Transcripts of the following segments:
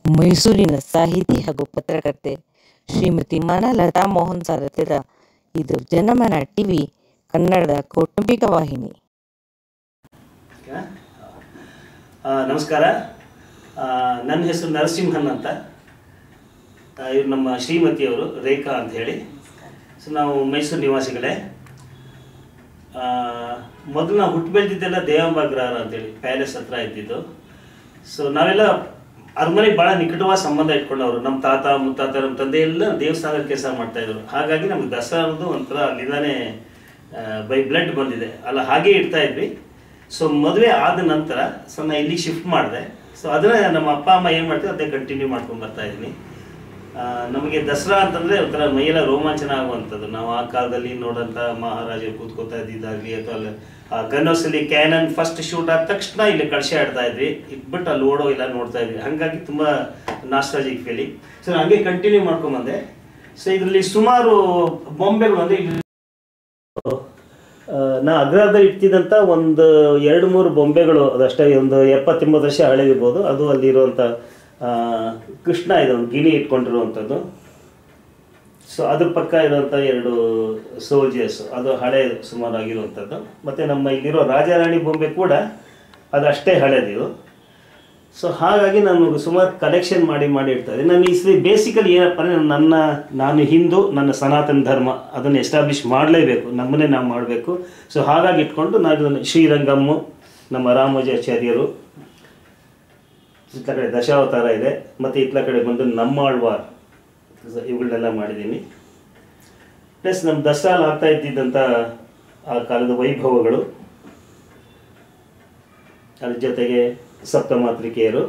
ಮೈಸೂರಿನ ಸಾಹಿತಿ ಹಾಗೂ ಪತ್ರಕರ್ತೆ ಶ್ರೀಮತಿ ಮಾನಲತಾ ಮೋಹನ್ ಸಾರಥ್ಯದ ಇದು ಜನಮನ ಟಿವಿ ಕನ್ನಡದ ಕೌಟುಂಬಿಕ ವಾಹಿನಿ. ನಮಸ್ಕಾರ. ನನ್ನ ಹೆಸರು ನರಸಿಂಹನ್ ಅಂತ. ಇವರು ನಮ್ಮ ಶ್ರೀಮತಿಯವರು ರೇಖಾ ಅಂತ ಹೇಳಿ. ಸೊ ನಾವು ಮೈಸೂರು ನಿವಾಸಿಗಳೇ. ಮೊದಲು ನಾವು ಹುಟ್ಟು ಬೆಳೆದಿದ್ದೆಲ್ಲ ದೇವಂಬಾಗ್ರಹಾರ ಅಂತೇಳಿ ಪ್ಯಾಲೇಸ್ ಹತ್ರ ಇದ್ದಿದ್ದು. ಸೊ ನಾವೆಲ್ಲ ಅರಮನೆಗೆ ಭಾಳ ನಿಕಟವಾದ ಸಂಬಂಧ ಇಟ್ಕೊಂಡವರು. ನಮ್ಮ ತಾತ ಮುತ್ತಾತ ನಮ್ಮ ತಂದೆ ಎಲ್ಲ ದೇವಸ್ಥಾನದ ಕೆಲಸ ಮಾಡ್ತಾಯಿದ್ರು. ಹಾಗಾಗಿ ನಮ್ಗೆ ದಸರಾ ಅನ್ನೋದು ಒಂಥರ ಅಲ್ಲಿಂದಾನೇ ಬೈ ಬ್ಲಡ್ ಬಂದಿದೆ ಅಲ್ಲ, ಹಾಗೇ ಇಡ್ತಾ ಇದ್ವಿ. ಸೊ ಮದುವೆ ಆದ ನಂತರ ನಾನು ಇಲ್ಲಿಗೆ ಶಿಫ್ಟ್ ಮಾಡಿದೆ. ಸೊ ಅದನ್ನು ನಮ್ಮ ಅಪ್ಪ ಅಮ್ಮ ಏನು ಮಾಡ್ತೀವಿ ಅದೇ ಕಂಟಿನ್ಯೂ ಮಾಡ್ಕೊಂಡು ಬರ್ತಾ ಇದ್ದೀನಿ. ನಮಗೆ ದಸರಾ ಅಂತಂದರೆ ಒಂಥರ ಮೈಯೆಲ್ಲ ರೋಮಾಂಚನ ಆಗುವಂಥದ್ದು. ನಾವು ಆ ಕಾಲದಲ್ಲಿ ನೋಡೋಂಥ ಮಹಾರಾಜರು ಕೂತ್ಕೋತಾ ಇದ್ದಿದ್ದಾಗಲಿ ಅಥವಾ ಅಲ್ಲಿ ಗನ್ ಹೌಸಲ್ಲಿ ಕ್ಯಾನನ್ ಫಸ್ಟ್ ಶೂಟ್ ಆದ ತಕ್ಷಣ ಇಲ್ಲಿ ಕಳಶೆ ಆಡ್ತಾ ಇದ್ವಿ, ಇಟ್ಬಿಟ್ಟು ಅಲ್ಲಿ ಓಡೋ ಇಲ್ಲ ನೋಡ್ತಾ ಇದ್ವಿ. ಹಾಗಾಗಿ ತುಂಬ ನಾಸ್ಟಾಲಜಿಕ್ ಫೀಲಿಂಗ್. ಸೊ ಹಂಗೆ ಕಂಟಿನ್ಯೂ ಮಾಡ್ಕೊಂಬಂದೆ. ಸೊ ಇದರಲ್ಲಿ ಸುಮಾರು ಬೊಂಬೆಗಳು ಅಂದರೆ ನಾ ಅಗ್ರಹಾರದಲ್ಲಿ ಇಡ್ತಿದ್ದಂಥ ಒಂದು 2-3 ಬೊಂಬೆಗಳು ಅದಷ್ಟೇ, ಒಂದು 70-80 ವರ್ಷ ಹಳೆದಿರ್ಬೋದು. ಅದು ಅಲ್ಲಿರುವಂಥ ಕೃಷ್ಣ ಇದೆ, ಒಂದು ಗಿಣಿ ಇಟ್ಕೊಂಡಿರುವಂಥದ್ದು. ಸೊ ಅದ್ರ ಪಕ್ಕ ಇರುವಂಥ 2 ಸೋಲ್ಜರ್ಸ್, ಅದು ಹಳೆ ಸುಮಾರಾಗಿರುವಂಥದ್ದು. ಮತ್ತು ನಮ್ಮ ಇಲ್ಲಿರೋ ರಾಜಾರಾಣಿ ಬೊಂಬೆ ಕೂಡ ಅದು ಅಷ್ಟೇ ಹಳೇದಿದು. ಸೊ ಹಾಗಾಗಿ ನಾನು ಸುಮಾರು ಕಲೆಕ್ಷನ್ ಮಾಡಿ ಇಡ್ತಾಯಿದ್ದೆ. ನಾನು ಈ ಬೇಸಿಕಲಿ ಏನಪ್ಪ ಅಂದರೆ ನಾನು ಹಿಂದೂ, ನನ್ನ ಸನಾತನ ಧರ್ಮ ಅದನ್ನು ಎಸ್ಟಾಬ್ಲಿಷ್ ಮಾಡಲೇಬೇಕು, ನಮ್ಮನ್ನೇ ನಾವು ಮಾಡಬೇಕು. ಸೊ ಹಾಗಾಗಿ ಇಟ್ಕೊಂಡು ನಾನು ಶ್ರೀರಂಗಮ್ಮು, ನಮ್ಮ ರಾಮೋಜಾಚಾರ್ಯರು, ಇತ್ಲ ಕಡೆ ದಶಾವತಾರ ಇದೆ, ಮತ್ತು ಇತ್ಲ ಕಡೆ ಬಂದು ನಮ್ಮಾಳ್ವಾರ್, ಇವುಗಳನ್ನೆಲ್ಲ ಮಾಡಿದ್ದೀನಿ. ಪ್ಲಸ್ ನಮ್ಮ ದಸರಾ ಆಗ್ತಾ ಇದ್ದಿದ್ದಂಥ ಆ ಕಾಲದ ವೈಭವಗಳು, ಅದ್ರ ಜೊತೆಗೆ ಸಪ್ತಮಾತೃಕೆಯರು.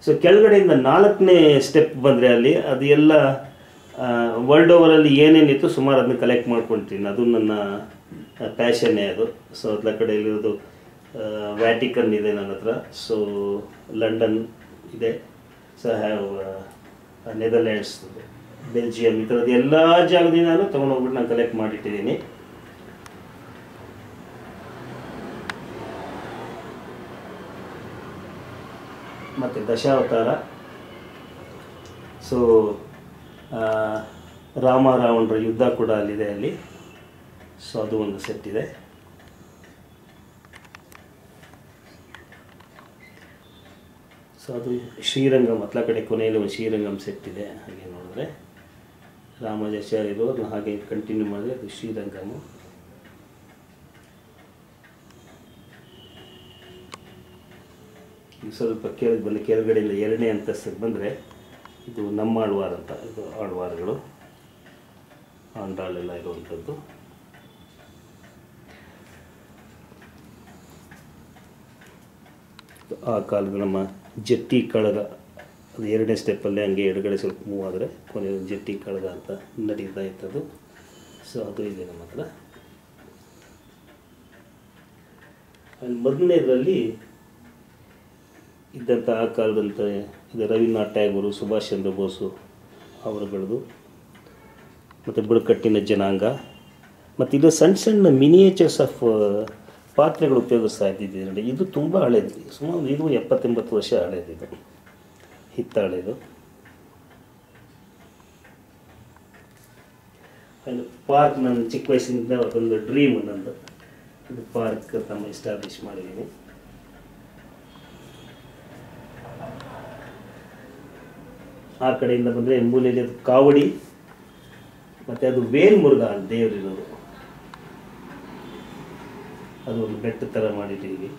ಸೊ ಕೆಳಗಡೆಯಿಂದ 4ನೇ ಸ್ಟೆಪ್ ಬಂದರೆ ಅಲ್ಲಿ ಅದು ಎಲ್ಲ ವರ್ಲ್ಡ್ ಓವರಲ್ಲಿ ಏನೇನಿತ್ತು ಸುಮಾರು ಅದನ್ನ ಕಲೆಕ್ಟ್ ಮಾಡ್ಕೊಳ್ತೀನಿ. ಅದು ನನ್ನ ಪ್ಯಾಷನ್ನೇ ಅದು. ಸೊ ಅದ್ರ ಕಡೆಯಲ್ಲಿರೋದು ವ್ಯಾಟಿಕನ್ ಇದೆ ನನ್ನ ಹತ್ರ. ಸೊ ಲಂಡನ್ ಇದೆ, ಸೊ ಹ್ಯಾವ್ ನೆದರ್ಲ್ಯಾಂಡ್ಸ್, ಬೆಲ್ಜಿಯಂ, ಈ ಥರದ್ದು ಎಲ್ಲ ಜಾಗದಿಂದ ನಾನು ತೊಗೊಂಡೋಗ್ಬಿಟ್ಟು ನಾನು ಕಲೆಕ್ಟ್ ಮಾಡಿಟ್ಟಿದ್ದೀನಿ. ಮತ್ತು ದಶಾವತಾರ, ಸೊ ರಾಮ ರಾವಣರ ಯುದ್ಧ ಕೂಡ ಅಲ್ಲಿದೆ ಅಲ್ಲಿ. ಸೊ ಅದು ಒಂದು ಸೆಟ್ ಇದೆ. ಸೊ ಅದು ಶ್ರೀರಂಗಂ, ಅತ್ಲ ಕಡೆ ಕೊನೆಯಲ್ಲಿ ಒಂದು ಶ್ರೀರಂಗಂ ಸೆಟ್ ಇದೆ. ಹಾಗೆ ನೋಡಿದ್ರೆ ರಾಮಾಚಾರ್ಯರು ಅದನ್ನು ಹಾಗೆ ಕಂಟಿನ್ಯೂ ಮಾಡಿದ್ರೆ ಅದು ಶ್ರೀರಂಗಮು. ಸ್ವಲ್ಪ ಕೆಳಗಡೆಯಿಂದ 2ನೇ ಅಂತಸ್ತಿಗೆ ಬಂದರೆ ಇದು ನಮ್ಮಾಳ್ವಾರ್ ಅಂತ. ಇದು ಆಳ್ವಾರ್ಗಳು, ಆಂಡಾಳೆಲ್ಲ ಇರುವಂಥದ್ದು. ಆ ಕಾಲದ ನಮ್ಮ ಜಟ್ಟಿ ಕಳಗ, ಅದು 2ನೇ ಸ್ಟೆಪ್ಪಲ್ಲೇ ಹಂಗೆ ಎಡಗಡೆ ಸ್ವಲ್ಪ ಮೂವ್ ಆದರೆ ಕೊನೆಯ ಜಟ್ಟಿ ಕಳಗ ಅಂತ ನಡೀತಾ ಇತ್ತದು. ಸೊ ಅದು ಇದೆ ನಮ್ಮ ಹತ್ರ. ಅಲ್ಲಿ ಮೊದಲನೇದರಲ್ಲಿ ಇದ್ದಂಥ ಆ ಕಾಲದಂಥ ಇದು ರವೀಂದ್ರನಾಥ್ ಟ್ಯಾಗೋರು, ಸುಭಾಷ್ ಚಂದ್ರ ಬೋಸು ಅವರುಗಳದು, ಮತ್ತು ಬುಡಕಟ್ಟಿನ ಜನಾಂಗ. ಮತ್ತು ಇದು ಸಣ್ಣ ಸಣ್ಣ ಮಿನಿಯೇಚರ್ಸ್ ಆಫ್ ಪಾತ್ರೆಗಳು ಉಪಯೋಗಿಸ್ತಾ ಇದ್ದಿದ್ದು. ಇದು ತುಂಬ ಹಳೇದು, ಸುಮಾರು ಇದು 70-80 ವರ್ಷ ಹಳೇದಿದು, ಹಿತ್ತಾಳೆದು. ಅಲ್ಲಿ ಪಾರ್ಕ್ ನನ್ನ ಚಿಕ್ಕ ವಯಸ್ಸಿನಿಂದ ಒಂದು ಡ್ರೀಮ್ ನಂದು, ಇದು ಪಾರ್ಕ್ ತಮ್ಮ ಎಸ್ಟಾಬ್ಲಿಷ್ ಮಾಡಿದ್ದೀನಿ. ಆ ಕಡೆಯಿಂದ ಬಂದರೆ ಮೂಲೆಯಲ್ಲಿ ಅದು ಕಾವಡಿ, ಮತ್ತು ಅದು ವೇಲ್ಮುರುಘ ಅಂತ ದೇವರಿರೋದು, ಅದು ಒಂದು ಬೆಟ್ಟ ಥರ ಮಾಡಿದ್ದೀವಿ.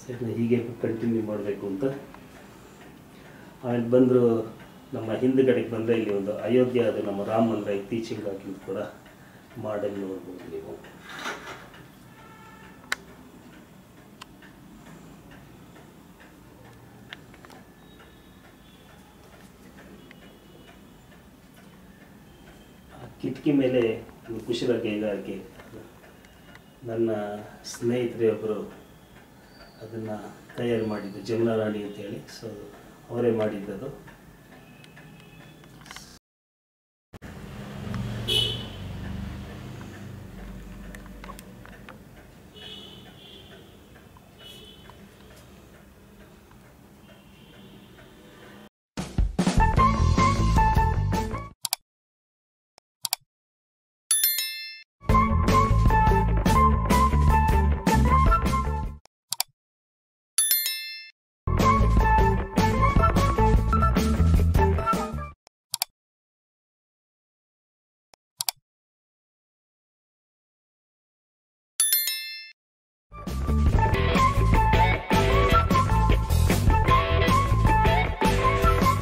ಸರಿ, ಹೀಗೆ ಕಂಟಿನ್ಯೂ ಮಾಡಬೇಕು ಅಂತ. ಆಮೇಲೆ ಬಂದರು ನಮ್ಮ ಹಿಂದುಗಡೆಗೆ ಬಂದರೆ ಇಲ್ಲಿ ಒಂದು ಅಯೋಧ್ಯ, ಅದು ನಮ್ಮ ರಾಮ ಮಂದಿರ ಇತ್ತೀಚೆಗೆ ಹಾಕಿದ್ದು ಕೂಡ ಮಾಡೆಲ್ ನೋಡ್ಬೋದು ನೀವು. ಕಿಟಕಿ ಮೇಲೆ ಕುಶಲ ಕೈಗಾರಿಕೆ, ನನ್ನ ಸ್ನೇಹಿತರೆ ಒಬ್ಬರು ಅದನ್ನು ತಯಾರು ಮಾಡಿದ್ದು, ಜಮುನಾ ರಾಣಿ ಅಂತೇಳಿ. ಸೊ ಅವರೇ ಮಾಡಿದ್ದದು.